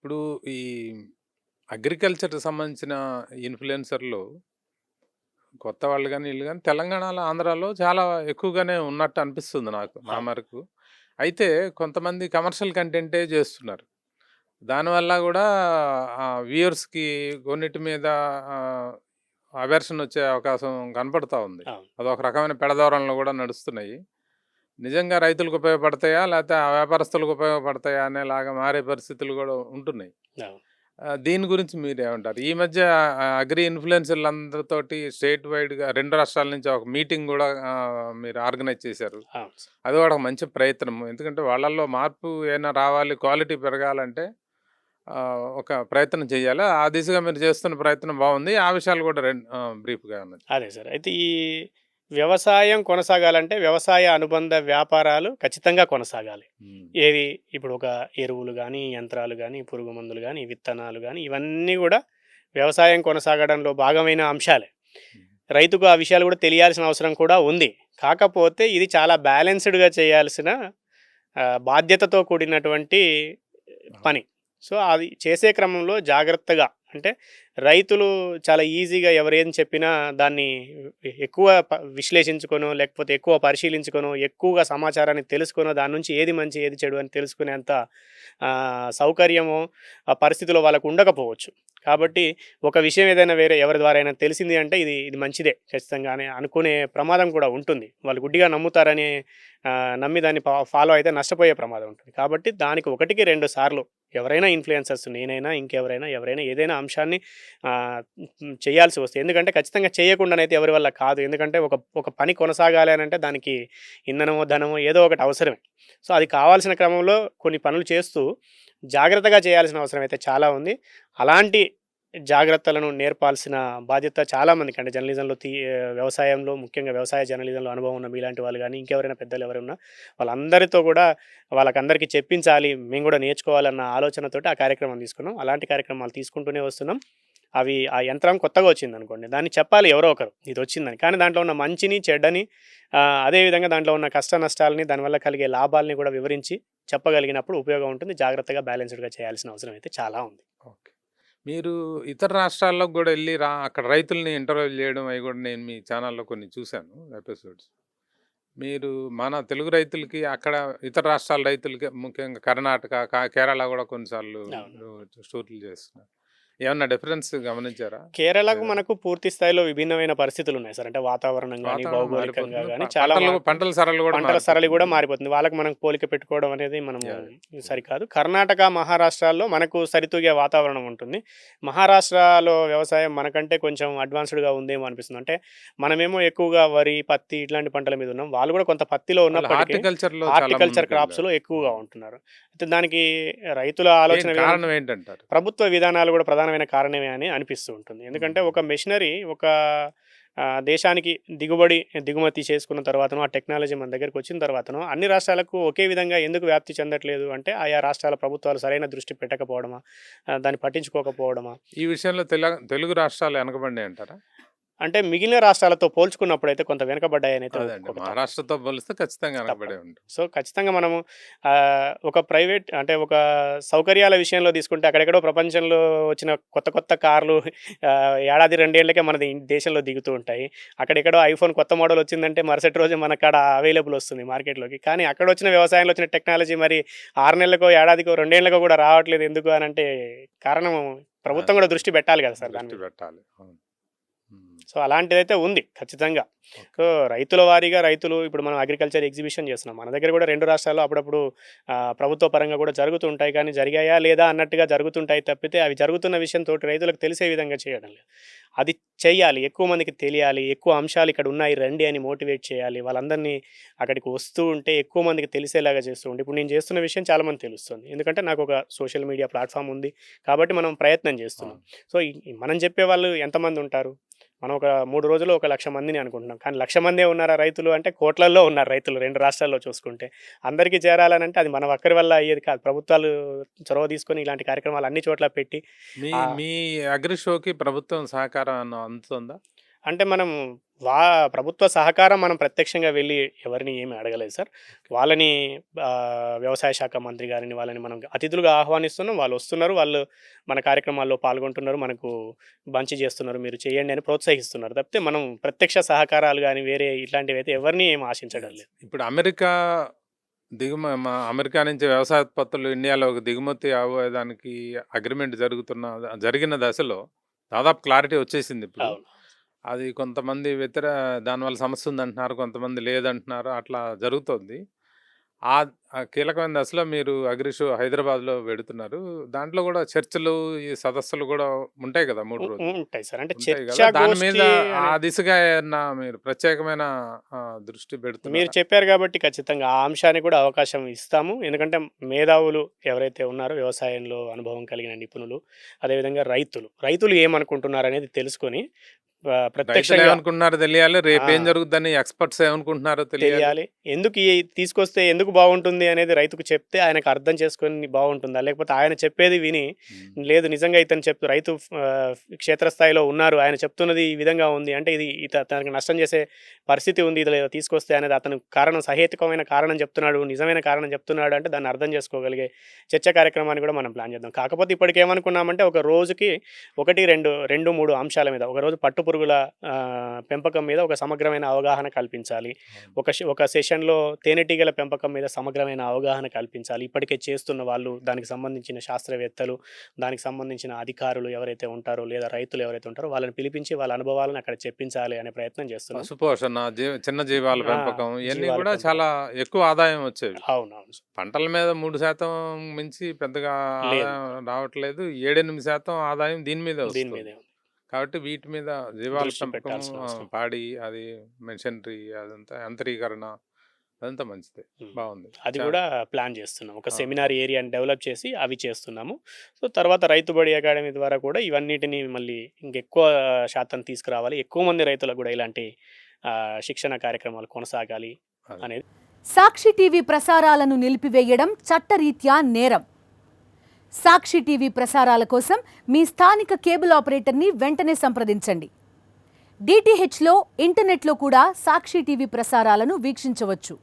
ఇప్పుడు ఈ అగ్రికల్చర్‌కి సంబంధించిన ఇన్‌ఫ్లుయెన్సర్‌లు కొత్త వాళ్ళు గాని, ఈళ్ళు గాని తెలంగాణలో, ఆంధ్రాలో చాలా ఎక్కువగానే ఉన్నట్టు అనిపిస్తుంది నాకు, నా అవును. వరకు. అయితే కొంతమంది కమర్షియల్ కంటెంటే జేస్తున్నారు. దానివల్ల గూడా వ్యూయర్స్‌కి కొన్నిటి మీద ఆహ్, అవర్షన్ వచ్చే అవకాశం కనపడతా ఉంది. అవును. అదొక రకమైన పెడధోరణులు గూడా నడుస్తున్నాయి. నిజంగా రైతులకు ఉపయోగపడతాయా? లేతే ఆ వ్యాపారస్తులకు ఉపయోగపడతాయా? అనేలాగా మారే పరిస్థితులు గూడా ఉంటున్నాయి. అవును. దీని గురించి మీరేమంటారు? ఈ మధ్య అగ్రి ఇన్‌ఫ్లుయెన్సర్‌లందరితోటి స్టేట్ వైడ్‌గా 2 రాష్ట్రాల నుంచి ఒక మీటింగ్ గూడా మీరు ఆర్గనైజ్ చేశారు. అవును సార్. అది గూడా ఒక మంచి ప్రయత్నం. ఎందుకంటే వాళ్ళల్లో మార్పు ఏమైనా రావాలి, క్వాలిటీ పెరగాలంటే ఒక ప్రయత్నం చేయాలి. ఆ దిశగా మీరు చేస్తున్న ప్రయత్నం బావుంది. ఆ విషయాలు గూడా బ్రీఫ్‌గా ఏమన్నా అదే సార్. అయితే ఈ వ్యవసాయం కొనసాగాలంటే వ్యవసాయ అనుబంధ వ్యాపారాలు ఖచ్చితంగా కొనసాగాలి. హ్మ్. ఏవి ఇప్పుడు ఒక ఎరువులు గానీ, యంత్రాలు గానీ, పురుగు మందులు గానీ, విత్తనాలు గానీ ఇవన్నీ గూడా వ్యవసాయం కొనసాగడంలో భాగమైన అంశాలే. హ్మ్. రైతుకు ఆ విషయాలు గూడా తెలియాల్సిన అవసరం కూడా ఉంది. కాకపోతే ఇది చాలా బ్యాలెన్స్‌డ్‌గా చేయాల్సిన బాధ్యతతో కూడినటువంటి అవును. పని. సో, అది చేసే క్రమంలో జాగ్రత్తగా అంటే రైతులు చాలా ఈజీగా ఎవరేం చెప్పినా దాన్ని ఎక్కువ విశ్లేషించుకొనో, లేకపోతే ఎక్కువ పరిశీలించుకొనో, ఎక్కువగా సమాచారాన్ని తెలుసుకొనో, దాని నుంచి ఏది మంచి, ఏది చెడు అని తెలుసుకునేంత సౌకర్యమో, ఆ పరిస్థితిలో వాళ్ళకు ఉండకపోవచ్చు. కాబట్టి ఒక విషయం ఏదైనా వేరే ఎవరి ద్వారా అయినా తెలిసింది అంటే ఇది ఇది మంచిదే ఖచ్చితంగా అని అనుకునే ప్రమాదం కూడా ఉంటుంది. వాళ్ళు గుడ్డిగా నమ్ముతారని నమ్మి దాన్ని ఫాలో అయితే నష్టపోయే ప్రమాదం ఉంటుంది. కాబట్టి దానికి 1కి 2 సార్లు ఎవరైనా ఇన్‌ఫ్లుయెన్సర్స్ నేనైనా, ఇంకెవరైనా, ఎవరైనా ఏదైనా అంశాన్ని చేయాల్సి వస్తే ఎందుకంటే ఖచ్చితంగా చేయకుండానైతే ఎవరి వల్ల కాదు. ఎందుకంటే ఒక ఒక పని కొనసాగాలి అనంటే దానికి ఇంధనమో, ధనమో ఏదో ఒకటి అవసరమే. సో, అది కావాల్సిన క్రమంలో కొన్ని పనులు చేస్తూ జాగ్రత్తగా చేయాల్సిన అవసరం అయితే చాలా ఉంది. అలాంటి జాగ్రత్తలను నేర్పాల్సిన బాధ్యత చాలా మందికి అంటే వ్యవసాయంలో ముఖ్యంగా వ్యవసాయ జర్నలిజంలో అనుభవం ఉన్న మీలాంటి వాళ్ళు గానీ, ఇంకెవరైనా పెద్దలు ఎవరున్నా వాళ్ళందరితో గూడా వాళ్ళకందరికీ చెప్పించాలి. మేము గూడా నేర్చుకోవాలన్న ఆలోచనతోటి ఆ కార్యక్రమం తీసుకున్నాం. అలాంటి కార్యక్రమాలు తీసుకుంటూనే వస్తున్నాం. ఆ యంత్రం కొత్తగా వచ్చిందనుకోండి. దాన్ని చెప్పాలి ఎవరో ఒకరు ఇదొచ్చిందని. కానీ దాంట్లో ఉన్న మంచిని, చెడ్డని అదే విధంగా దాంట్లో ఉన్న కష్ట నష్టాలని, దానివల్ల కలిగే లాభాల్ని గూడా వివరించి చెప్పగలిగినప్పుడు ఉపయోగం ఉంటుంది. జాగ్రత్తగా బ్యాలెన్స్‌డ్‌గా చేయాల్సిన అవసరం అయితే చాలా ఉంది. ఓకే. మీరు ఇతర రాష్ట్రాల్లోకి గూడా ఎళ్లి అక్కడ రైతుల్ని ఇంటర్వ్యూలు జేయడం అయి గూడా నేను మీ ఛానెల్‌లో కొన్ని చూసాను ఎపిసోడ్స్. మీరు మన తెలుగు రైతులకి, అక్కడ ఇతర రాష్ట్రాల రైతులకి ముఖ్యంగా కర్ణాటక, కేరళ గూడా కొన్నిసార్లు అవును. షూట్లు చేస్తున్నారు. ఏమన్నా డిఫరెన్స్ గమనించారా? కేరళకు లేదా? మనకు పూర్తి స్థాయిలో విభిన్నమైన పరిస్థితులున్నాయి సార్. అంటే వాతావరణం గాని, వాతావరణం భౌగోళికంగా మారిపోతుంది. గాని చాలా పంటలు మార్పు పంటల సరళి గూడా పంటల సరళి గూడా మారిపోతుంది. మారిపోతుంది. వాళ్ళకి మనం పోలిక పెట్టుకోవడం అనేది మనము యాహ్! యాహ్! సరికాదు. కర్ణాటక, మహారాష్ట్రాల్లో మనకు సరితూగే వాతావరణం ఉంటుంది. మహారాష్ట్రలో వ్యవసాయం మనకంటే కొంచెం అడ్వాన్స్‌డ్‌గా ఉందేమో అనిపిస్తుంది. అంటే మనమేమో ఎక్కువగా వరి, పత్తి ఇట్లాంటి పంటల మీద ఉన్నాం. వాళ్ళు గూడా కొంత పత్తిలో వాళ్ళు ఉన్నప్పటికీ హార్టికల్చర్‌లో చాలా హార్టికల్చర్ ముందుకెళ్లారు. క్రాప్స్‌లో ఎక్కువగా హ్మ్. ఉంటున్నారు. అయితే దానికి రైతుల ఏం ఆలోచన విధానం కారణం ఏంటంటారు? ప్రభుత్వ విధానాలు గూడా ప్రధానమైన కారణమే అని అనిపిస్తూ ఉంటుంది. ఎందుకంటే హ్మ్. ఒక మెషినరీ ఒక దేశానికి దిగుమతి చేసుకున్న తర్వాతనో, ఆ టెక్నాలజీ మన దగ్గరకొచ్చిన తర్వాతనో అన్ని రాష్ట్రాలకు ఒకే విధంగా ఎందుకు వ్యాప్తి చెందట్లేదు అంటే, ఆయా రాష్ట్రాల ప్రభుత్వాలు సరైన దృష్టి పెట్టకపోవడమా? దాన్ని పట్టించుకోకపోవడమా? ఈ విషయంలో తెలుగు రాష్ట్రాలు వెనకబడినాయంటారా? అంటే మిగిలిన రాష్ట్రాలతో పోల్చుకున్నప్పుడైతే కొంత వెనకబడ్డాయనైతే అదండి. ఒప్పుకోక తప్పదు. మహారాష్ట్రతో పోలిస్తే ఖచ్చితంగా తప్పదు. వెనకబడే ఉంటాం. సో, ఖచ్చితంగా మనము ఒక ప్రైవేట్ అంటే ఒక సౌకర్యాల విషయంలో తీసుకుంటే అక్కడెక్కడో ప్రపంచంలో వచ్చిన కొత్త కొత్త కార్లు ఏడాది, 2 ఏళ్లకే మన దేశంలో దిగుతూ ఉంటాయి. అక్కడెక్కడో ఐఫోన్ కొత్త మోడల్ వచ్చిందంటే మరుసటి రోజే మనకాడ అవైలబుల్ వస్తుంది మార్కెట్‌లోకి. కానీ అక్కడొచ్చిన వ్యవసాయంలో వచ్చిన టెక్నాలజీ మరి 6 నెలలకో, ఏడాదికో, 2 ఏళ్లకో కూడా రావట్లేదు ఎందుకు అనంటే కారణం ప్రభుత్వం అదే. కూడా దృష్టి పెట్టాలి కదా సార్ దాని దృష్టి మీద. పెట్టాలి. అవును. హ్మ్. సో, అలాంటిదైతే ఉంది ఖచ్చితంగా. ఓకే. సో, రైతుల వారీగా రైతులు ఇప్పుడు మనం అగ్రికల్చర్ ఎగ్జిబిషన్ చేస్తున్నాం. మన దగ్గర గూడా 2 రాష్ట్రాల్లో అప్పుడప్పుడు ప్రభుత్వ పరంగా గూడా జరుగుతూ ఉంటాయి. కానీ జరిగాయా లేదా అన్నట్టుగా జరుగుతుంటాయి తప్పితే అవి జరుగుతున్న విషయం తోటి రైతులకు తెలిసే విధంగా చేయడం లేదు. అది చెయ్యాలి. ఎక్కువ మందికి తెలియాలి. ఎక్కువ అంశాలు ఇక్కడ ఉన్నాయి రండి అని మోటివేట్ చేయాలి. వాళ్ళందరినీ అక్కడికి వస్తూ ఉంటే ఎక్కువ మందికి తెలిసేలాగా చేస్తూ ఉంటే ఇప్పుడు నేను చేస్తున్న విషయం చాలా మందికి తెలుస్తుంది. ఎందుకంటే నాకొక సోషల్ మీడియా ప్లాట్‌ఫార్మ్ ఉంది. కాబట్టి మనం ప్రయత్నం చేస్తున్నాం. అవును. సో, మనం చెప్పేవాళ్ళు ఎంతమంది ఉంటారు? మనం ఒక 3 రోజుల్లో ఒక 1,00,000 మందిని అనుకుంటున్నాం. కానీ 1,00,000 మందే ఉన్నారా రైతులు అంటే కోట్లల్లో ఉన్నారు రైతులు 2 రాష్ట్రాల్లో చూసుకుంటే. అందరికీ చేరాలనంటే అది మన ఒక్కరి వల్ల అయ్యేది కాదు. ప్రభుత్వాలు చొరవ తీసుకొని ఇలాంటి కార్యక్రమాలు అన్ని చోట్ల పెట్టి మీ ఆహ్, మీ అగ్రి షోకి ప్రభుత్వం సహకారం ఏమన్నా అందుతుందా? అంటే మనం ప్రభుత్వ సహకారం మనం ప్రత్యక్షంగా వెళ్ళి ఎవరిని ఏమి అడగలేదు సార్. వాళ్ళని వ్యవసాయ శాఖ మంత్రి గారిని వాళ్ళని మనం అతిథులుగా ఆహ్వానిస్తున్నాం. వాళ్ళు వస్తున్నారు. వాళ్ళు మన కార్యక్రమాల్లో పాల్గొంటున్నారు. మనకు మంచి చేస్తున్నారు. మీరు చేయండి అని ప్రోత్సహిస్తున్నారు. తప్పితే మనం ప్రత్యక్ష సహకారాలు గాని వేరే ఇట్లాంటివైతే ఎవరిని ఏమి ఆశించడం లేదు. ఇప్పుడు అమెరికా నుంచి వ్యవసాయ ఉత్పత్తులు ఇండియాలోకి దిగుమతి అవ్వేదానికి అగ్రిమెంట్ జరిగిన దశలో దాదాపు క్లారిటీ వచ్చేసింది ఇప్పుడు. అవును. అది కొంతమంది దానివల్ల సమస్య ఉందంటున్నారు, కొంతమంది లేదంటున్నారు. అట్లా జరుగుతోంది. ఆ ఆ కీలకమైన దశలో మీరు అగ్రి షో హైదరాబాద్‌లో పెడుతున్నారు. దాంట్లో కూడా చర్చలు, ఈ సదస్సులు కూడా ఉంటాయి కదా! 3 రోజులు. ఉంటాయి సార్. అంటే ఉంటాయి కదా! చర్చా దాని మీద గోష్ఠి ఆ అనే దిశగా ఏమన్నా మీరు ప్రత్యేకమైన దృష్టి మీరు పెడుతున్నారా? చెప్పారు కాబట్టి ఖచ్చితంగా ఆ అంశానికి కూడా అవకాశం ఇస్తాము. ఎందుకంటే మేధావులు ఎవరైతే ఉన్నారో వ్యవసాయంలో అనుభవం కలిగిన నిపుణులు, అదేవిధంగా రైతులు ఏమనుకుంటున్నారనేది తెలుసుకొని రైతులు ప్రత్యక్షంగా ఏమనుకుంటున్నారో తెలియాలి. రేపేం ఆ! జరుగుద్దని ఎక్స్‌పర్ట్స్ ఏమనుకుంటున్నారో తెలియాలి. తెలియాలి. తీసుకొస్తే ఎందుకు బావుంటుంది అనేది రైతుకు చెప్తే ఆయనకు అర్థం చేసుకొని బావుంటుందా? లేకపోతే ఆయన చెప్పేది విని హ్మ్. లేదు నిజంగా ఇతను రైతు క్షేత్రస్థాయిలో ఉన్నారు. ఆయన చెప్తున్నది ఈ విధంగా ఉంది. అంటే ఇది తనకి నష్టం చేసే పరిస్థితి ఉంది. ఇది లేదా తీసుకొస్తే అనేది అతను సహేతుకమైన కారణం చెప్తున్నాడు. నిజమైన కారణం చెప్తున్నాడు అంటే దాన్ని అర్థం చేసుకోగలిగే చర్చా కార్యక్రమాన్ని కూడా మనం ప్లాన్ చేద్దాం. కాకపోతే ఇప్పటికేమనుకున్నామంటే ఒక రోజుకి 1, 2, 3 అంశాల మీద ఒకరోజు పట్టుపురుగుల పెంపకం మీద ఒక సమగ్రమైన అవగాహన కల్పించాలి. ఒక సెషన్‌లో తేనెటీగల పెంపకం మీద సమగ్రమైన అవగాహన కల్పించాలి. ఇప్పటికే చేస్తున్న వాళ్ళు, దానికి సంబంధించిన శాస్త్రవేత్తలు, దానికి సంబంధించిన అధికారులు ఎవరైతే ఉంటారో లేదా రైతులు ఎవరైతే ఉంటారో వాళ్ళని పిలిపించి వాళ్ళ అనుభవాలను అక్కడ చెప్పించాలి అనే ప్రయత్నం చేస్తున్నాం. పశుపోషణ, చిన్న జీవాల ఆ! పెంపకం ఇయన్నీ జీవాల కూడా పెంపకం. చాలా ఎక్కువ ఆదాయం వచ్చేవి. అవునవును. పంటల మీద 3% మించి పెద్దగా లేదు. ఆదాయం రావట్లేదు. 7, 8% ఆదాయం దీని మీదే దీని వస్తుంది. మీదే ఉంది. కాబట్టి వీటి మీద జీవాల దృష్టి పెంపకం, పెట్టాల్సిన అవసరం. పాడి, అది మెషినరీ అదంతా యాంత్రీకరణ అదంతా మంచిదే. హ్మ్. బావుంది. అది గూడా ప్లాన్ చేస్తున్నాం. ఒక ఆ! సెమినార్ ఏరియాని డెవలప్ చేసి అవి చేస్తున్నాము. సో, తర్వాత రైతు బడి అకాడమీ ద్వారా కూడా ఇవన్నిటిని మళ్ళీ ఇంకెక్కువ శాతం తీసుకురావాలి. ఎక్కువ మంది రైతులకు గూడా ఇలాంటి శిక్షణ కార్యక్రమాలు కొనసాగాలి అదే. అనేది. సాక్షి టీవీ ప్రసారాలను నిలిపివేయడం చట్టరీత్యా నేరం. సాక్షి టీవీ ప్రసారాల కోసం మీ స్థానిక కేబుల్ ఆపరేటర్ని వెంటనే సంప్రదించండి. DTHలో ఇంటర్నెట్లో కూడా సాక్షి టీవీ ప్రసారాలను వీక్షించవచ్చు.